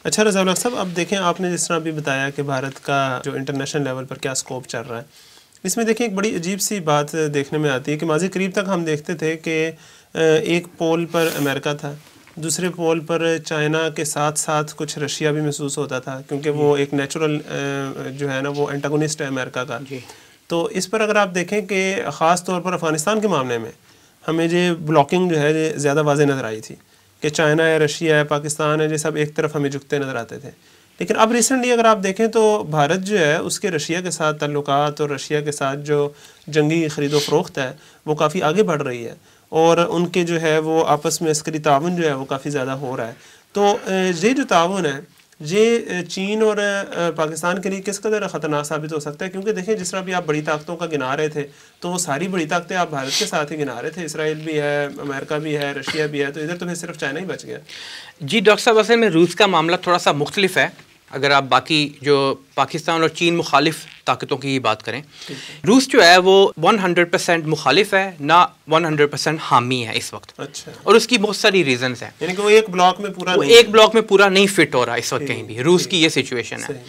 अच्छा रज़ा साहब, अब देखें आपने जिस तरह अभी बताया कि भारत का जो इंटरनेशनल लेवल पर क्या स्कोप चल रहा है, इसमें देखें एक बड़ी अजीब सी बात देखने में आती है कि माज़ी करीब तक हम देखते थे कि एक पोल पर अमेरिका था, दूसरे पोल पर चाइना के साथ साथ कुछ रशिया भी महसूस होता था, क्योंकि वो एक नेचुरल जो है ना वो एंटागोनिस्ट है अमेरिका का। तो इस पर अगर आप देखें कि ख़ास तौर पर अफ़गानिस्तान के मामले में हमें जो ब्लॉकिंग जो है ज़्यादा वाज़ेह नज़र आई थी कि चाइना है, रशिया है, पाकिस्तान है, ये सब एक तरफ हमें झुकते नज़र आते थे। लेकिन अब रिसेंटली अगर आप देखें तो भारत जो है उसके रशिया के साथ ताल्लुकात और रशिया के साथ जो जंगी ख़रीदो फ़रोख्त है वो काफ़ी आगे बढ़ रही है, और उनके जो है वो आपस में अस्करी ताउन जो है वो काफ़ी ज़्यादा हो रहा है। तो ये जो ताउन है ये चीन और पाकिस्तान के लिए किस कदर ख़तरनाक साबित हो सकता है? क्योंकि देखें जिस तरह भी आप बड़ी ताकतों का गिना रहे थे तो वो सारी बड़ी ताकतें आप भारत के साथ ही गिना रहे थे, इसराइल भी है, अमेरिका भी है, रशिया भी है, तो इधर तो फिर सिर्फ चाइना ही बच गया। जी डॉक्टर साहब, असल में रूस का मामला थोड़ा सा मुख्तलिफ है। अगर आप बाकी जो पाकिस्तान और चीन मुखालिफ ताकतों की ही बात करें, रूस जो है वो 100% मुखालिफ है, ना 100% हामी है इस वक्त। अच्छा। और उसकी बहुत सारी रीजंस हैं, यानी कि वो एक ब्लॉक में पूरा नहीं फिट हो रहा इस वक्त कहीं भी। रूस की ये सिचुएशन है।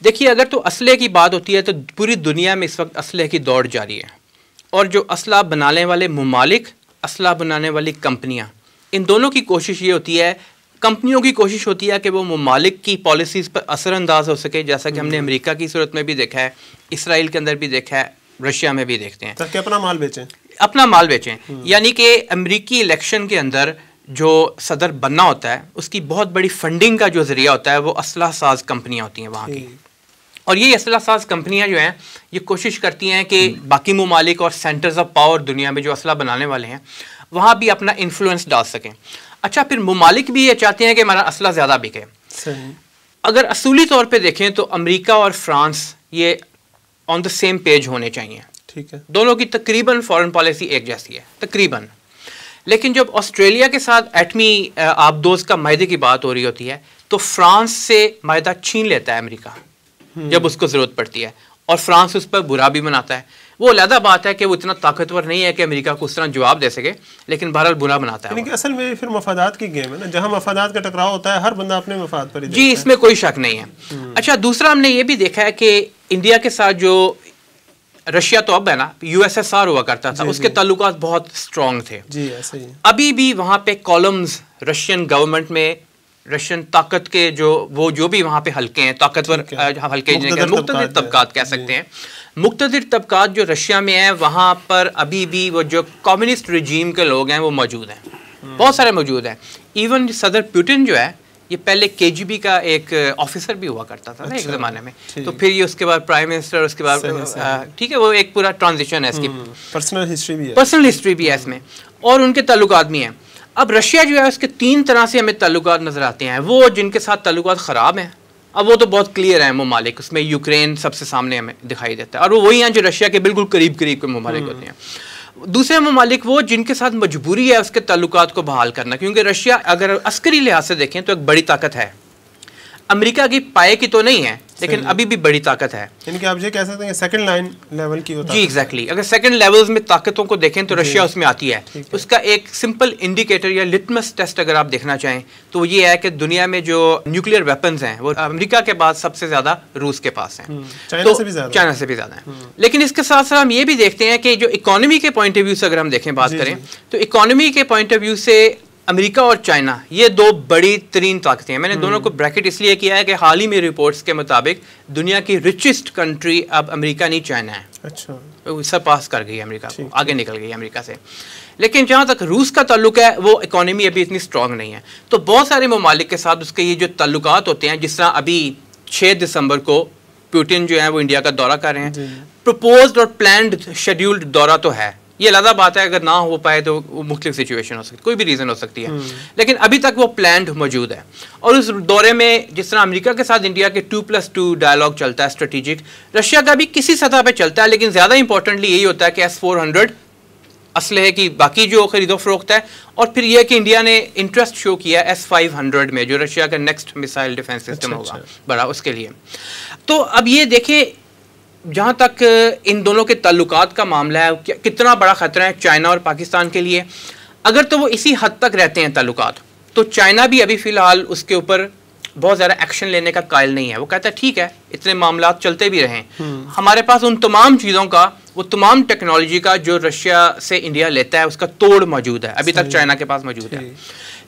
देखिए, अगर तो असले की बात होती है तो पूरी दुनिया में इस वक्त असले की दौड़ जारी है, और जो असला बनाने वाले ममालिक, असला बनाने वाली कंपनियाँ, इन दोनों की कोशिश ये होती है, कंपनियों की कोशिश होती है कि वो ममालिक की पॉलिसीज़ पर असरअंदाज हो सके, जैसा कि हमने अमेरिका की सूरत में भी देखा है, इसराइल के अंदर भी देखा है, रशिया में भी देखते हैं, ताकि अपना माल बेचें। यानी कि अमेरिकी इलेक्शन के अंदर जो सदर बनना होता है उसकी बहुत बड़ी फंडिंग का जो ज़रिया होता है वो असला साज कंपनियाँ होती हैं वहाँ की। और ये असला साज कंपनियाँ जो हैं ये कोशिश करती हैं कि बाकी ममालिक और सेंटर्स ऑफ पावर दुनिया में जो असला बनाने वाले हैं वहाँ भी अपना इन्फ्लुएंस डाल सकें। अच्छा, फिर ममालिक भी ये चाहते हैं कि हमारा असला ज़्यादा बिके। अगर असूली तौर पे देखें तो अमेरिका और फ्रांस ये ऑन द सेम पेज होने चाहिए। ठीक है, दोनों की तकरीबन फॉरेन पॉलिसी एक जैसी है तकरीबन। लेकिन जब ऑस्ट्रेलिया के साथ एटमी आबदोज का मायदे की बात हो रही होती है तो फ्रांस से मायदा छीन लेता है अमेरिका जब उसको ज़रूरत पड़ती है, और फ्रांस उस पर बुरा भी मनाता है। वो अलग बात है कि वो इतना ताकतवर नहीं है कि अमेरिका को उस तरह जवाब दे सके, लेकिन बहरहाल बुरा बनाता है। असल में फिर मफादात की गेम है ना, जहाँ मफादात का टकराव होता है हर बंदा अपने मफाद पर ही जी, इसमें कोई शक नहीं है। अच्छा, दूसरा हमने ये भी देखा है कि इंडिया के साथ जो रशिया तो अब है ना, USSR हुआ करता था, उसके ताल्लुकात बहुत स्ट्रॉन्ग थे। जी, ऐसे ही अभी भी वहाँ पे कॉलम्स रशियन गवर्नमेंट में, रशियन ताकत के जो भी वहाँ पे हल्के हैं, ताकतवर हल्के, मुख्तलिफ तबकात कह सकते हैं, मुख्तलिफ तबकात जो रशिया में हैं वहाँ पर अभी भी वो जो कम्युनिस्ट रजीम के लोग हैं वो मौजूद हैं, बहुत सारे मौजूद हैं। इवन सदर पुतिन जो है ये पहले KGB का एक ऑफिसर भी हुआ करता था। अच्छा, एक ज़माने में, तो फिर ये उसके बाद प्राइम मिनिस्टर, उसके बाद ठीक है, वो एक पूरा ट्रांजिशन है इसकी, पर्सनल हिस्ट्री भी है इसमें, और उनके ताल्लुकात भी हैं। अब रशिया जो है उसके 3 तरह से हमें ताल्लुकात नज़र आते हैं। वो जिनके साथ ताल्लुकात ख़राब हैं, अब वो तो बहुत क्लियर है ममालिक, उसमें यूक्रेन सबसे सामने हमें दिखाई देता है, और वो वही हैं जो रशिया के बिल्कुल करीब करीब के ममालिक होते हैं। दूसरे ममालिक वो जिनके साथ मजबूरी है उसके ताल्लुकात को बहाल करना, क्योंकि रशिया अगर अस्करी लिहाज से देखें तो एक बड़ी ताकत है, अमेरिका की पाए की तो नहीं है लेकिन अभी भी बड़ी ताकत है। इनके आप ये कह सकते हैं सेकंड लाइन लेवल की होता है। जी एग्जैक्टली, अगर सेकंड लेवल्स में ताकतों को देखें तो रशिया उसमें आती है। उसका एक सिंपल इंडिकेटर या लिटमस टेस्ट अगर आप देखना चाहें तो ये है कि दुनिया में जो न्यूक्लियर वेपन्स हैं वो अमेरिका के बाद सबसे ज्यादा रूस के पास हैं, चाइना से भी ज्यादा है। लेकिन इसके साथ साथ हम ये भी देखते हैं कि जो इकोनॉमी के पॉइंट ऑफ व्यू से अगर हम देखें, बात करें तो इकोनॉमी के पॉइंट ऑफ व्यू से अमेरिका और चाइना ये 2 बड़ी तरीन ताकतें हैं। मैंने दोनों को ब्रैकेट इसलिए किया है कि हाल ही में रिपोर्ट्स के मुताबिक दुनिया की रिचेस्ट कंट्री अब अमेरिका नहीं चाइना है। अच्छा, सरपास कर गई अमेरिका को, आगे निकल गई अमेरिका से। लेकिन जहाँ तक रूस का ताल्लुक है वो इकोनॉमी अभी इतनी स्ट्रांग नहीं है, तो बहुत सारे ममालिक के साथ उसके ये जो ताल्लुकात होते हैं, जिस तरह अभी 6 दिसंबर को पुतिन जो है वो इंडिया का दौरा कर रहे हैं, प्रपोज्ड और प्लान्ड शेड्यूल्ड दौरा तो है, ये अलग बात है, अगर ना हो पाए तो वो मुख्तलिफ सिचुएशन हो सकती है, कोई भी रीज़न हो सकती है, लेकिन अभी तक वो प्लान्ड मौजूद है। और उस दौरे में जिस तरह अमेरिका के साथ इंडिया के 2+2 डायलॉग चलता है स्ट्रेटेजिक, रशिया का भी किसी सतह पे चलता है, लेकिन ज़्यादा इंपॉर्टेंटली यही होता है कि S-400 असलहे की बाकी जो खरीदो फरोख्त है, और फिर यह कि इंडिया ने इंटरेस्ट शो किया S-500 में, जो रशिया का नेक्स्ट मिसाइल डिफेंस सिस्टम होगा बड़ा, उसके लिए। तो अब ये देखें जहाँ तक इन दोनों के ताल्लुकात का मामला है, कितना बड़ा ख़तरा है चाइना और पाकिस्तान के लिए। अगर तो वो इसी हद तक रहते हैं ताल्लुकात, तो चाइना भी अभी फ़िलहाल उसके ऊपर बहुत ज़्यादा एक्शन लेने का कायल नहीं है। वो कहता है ठीक है, इतने मामला चलते भी रहें, हमारे पास उन तमाम चीज़ों का, वो तमाम टेक्नोलॉजी का जो रशिया से इंडिया लेता है उसका तोड़ मौजूद है, अभी तक चाइना के पास मौजूद है।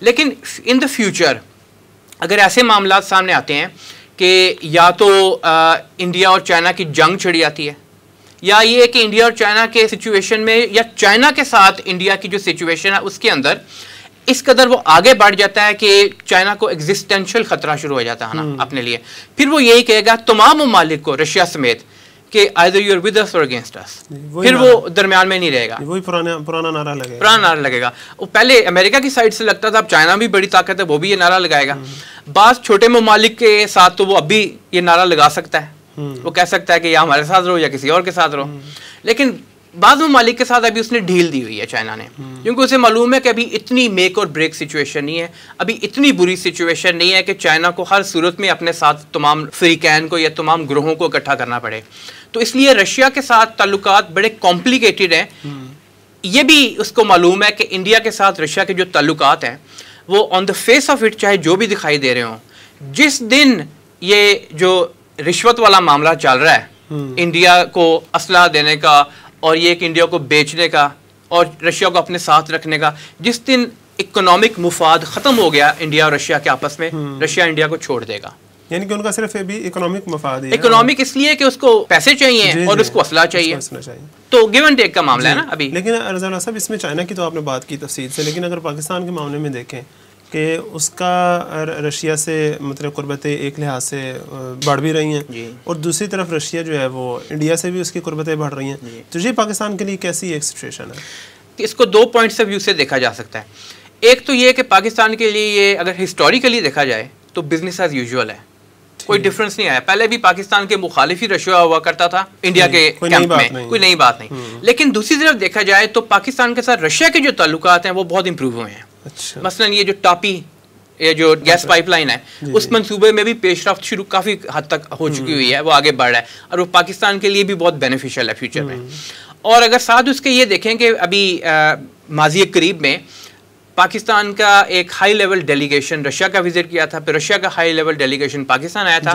लेकिन इन द फ्यूचर अगर ऐसे मामला सामने आते हैं कि या तो इंडिया और चाइना की जंग छिड़ जाती है, या ये कि इंडिया और चाइना के सिचुएशन में, या चाइना के साथ इंडिया की जो सिचुएशन है उसके अंदर इस कदर वो आगे बढ़ जाता है कि चाइना को एग्जिस्टेंशियल खतरा शुरू हो जाता है ना अपने लिए, फिर वो यही कहेगा तमाम ममालिक को, रशिया समेत, कि either you are with us or against अस, फिर वो दरमियान में नहीं रहेगा, वही पुराना नारा लगेगा। पुराना नारा लगेगा। वो पहले अमेरिका की साइड से लगता था, अब चाइना भी बड़ी ताकत है, वो भी ये नारा लगाएगा। बास छोटे ममालिक के साथ तो वो अभी ये नारा लगा सकता है, वो कह सकता है कि या हमारे साथ रहो या किसी और के साथ रहो, लेकिन बाद ममालिक के साथ अभी उसने ढील दी हुई है चाइना ने, क्योंकि उसे मालूम है कि अभी इतनी मेक और ब्रेक सिचुएशन नहीं है, अभी इतनी बुरी सिचुएशन नहीं है कि चाइना को हर सूरत में अपने साथ तमाम फ्रीकैन को या तमाम ग्रोहों को इकट्ठा करना पड़े। तो इसलिए रशिया के साथ ताल्लुकात बड़े कॉम्प्लिकेटेड हैं। ये भी उसको मालूम है कि इंडिया के साथ रशिया के जो ताल्लुकात हैं वो on the face of it चाहे जो भी दिखाई दे रहे हों, जिस दिन ये जो रिश्वत वाला मामला चल रहा है, इंडिया को असला देने का और ये कि इंडिया को बेचने का और रशिया को अपने साथ रखने का, जिस दिन इकोनॉमिक मुफाद ख़त्म हो गया इंडिया और रशिया के आपस में, रशिया इंडिया को छोड़ देगा। यानी कि उनका सिर्फ अभी इकोनॉमिक मफाद है। इकोनॉमिक इसलिए कि उसको पैसे चाहिए और उसको असला चाहिए, तो गिव एंड टेक का मामला है ना अभी। लेकिन रज़ा साहब, इसमें चाइना की तो आपने बात की तफसील से, लेकिन अगर पाकिस्तान के मामले में देखें कि उसका रशिया से मतलब कुर्बतें एक लिहाज से बढ़ भी रही हैं, और दूसरी तरफ रशिया जो है वो इंडिया से भी उसकी कुर्बतें बढ़ रही हैं, तो ये पाकिस्तान के लिए कैसी एक सिचुएशन है? इसको दो पॉइंट्स ऑफ व्यू से देखा जा सकता है। एक तो ये कि पाकिस्तान के लिए ये अगर हिस्टोरिकली देखा जाए तो बिजनेस एज यूजुअल है, कोई डिफरेंस नहीं आया। पहले भी पाकिस्तान के मुखालिफ ही रशिया हुआ करता था इंडिया के कैंप में, कोई नई बात नहीं। लेकिन दूसरी तरफ देखा जाए तो पाकिस्तान के साथ रशिया के जो ताल्लुकात हैं वो बहुत इंप्रूव हुए हैं। अच्छा। मसलन ये जो टापी, ये जो गैस पाइपलाइन है, उस मंसूबे में भी पेशरफ्त शुरू काफ़ी हद तक हो चुकी हुई है, वो आगे बढ़ रहा है और वो पाकिस्तान के लिए भी बहुत बेनिफिशियल है फ्यूचर में। और अगर साथ उसके ये देखें कि अभी माजी करीब में पाकिस्तान का एक हाई लेवल डेलीगेशन रशिया का विजिट किया था, फिर रशिया का हाई लेवल डेलीगेशन पाकिस्तान आया था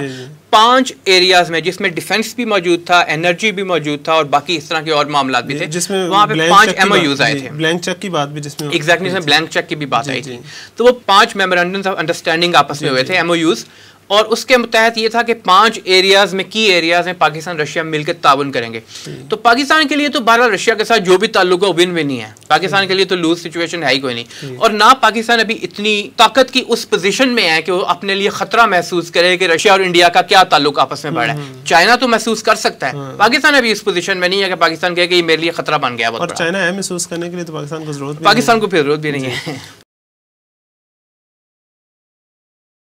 5 एरियाज में, जिसमें डिफेंस भी मौजूद था, एनर्जी भी मौजूद था और बाकी इस तरह के और मामला भी थे, जिसमें वहाँ पे 5 MOUs आए थे। ब्लैंक चेक की बात भी जिसमें एग्जैक्टली इसमें ब्लैंक चेक की भी बात आई थी। तो वो 5 मेमोरेंडम्स ऑफ अंडरस्टैंडिंग आपस में हुए थे, MOUs, और उसके तहत ये था कि 5 एरियाज में, की एरियाज में पाकिस्तान रशिया मिलकर ताउन करेंगे। तो पाकिस्तान के लिए तो बहरहाल रशिया के साथ जो भी ताल्लुक है विन विन ही है, पाकिस्तान के लिए तो लूज सिचुएशन है ही कोई नहीं। और ना पाकिस्तान अभी इतनी ताकत की उस पोजीशन में है कि वो अपने लिए खतरा महसूस करे कि रशिया और इंडिया का क्या ताल्लुक आपस में बढ़ा है। चाइना तो महसूस कर सकता है, पाकिस्तान अभी इस पोजीशन में नहीं है कि पाकिस्तान कहे कि मेरे लिए खतरा बन गया। और चाइना है महसूस करने के लिए तो पाकिस्तान को जरूरत भी नहीं है।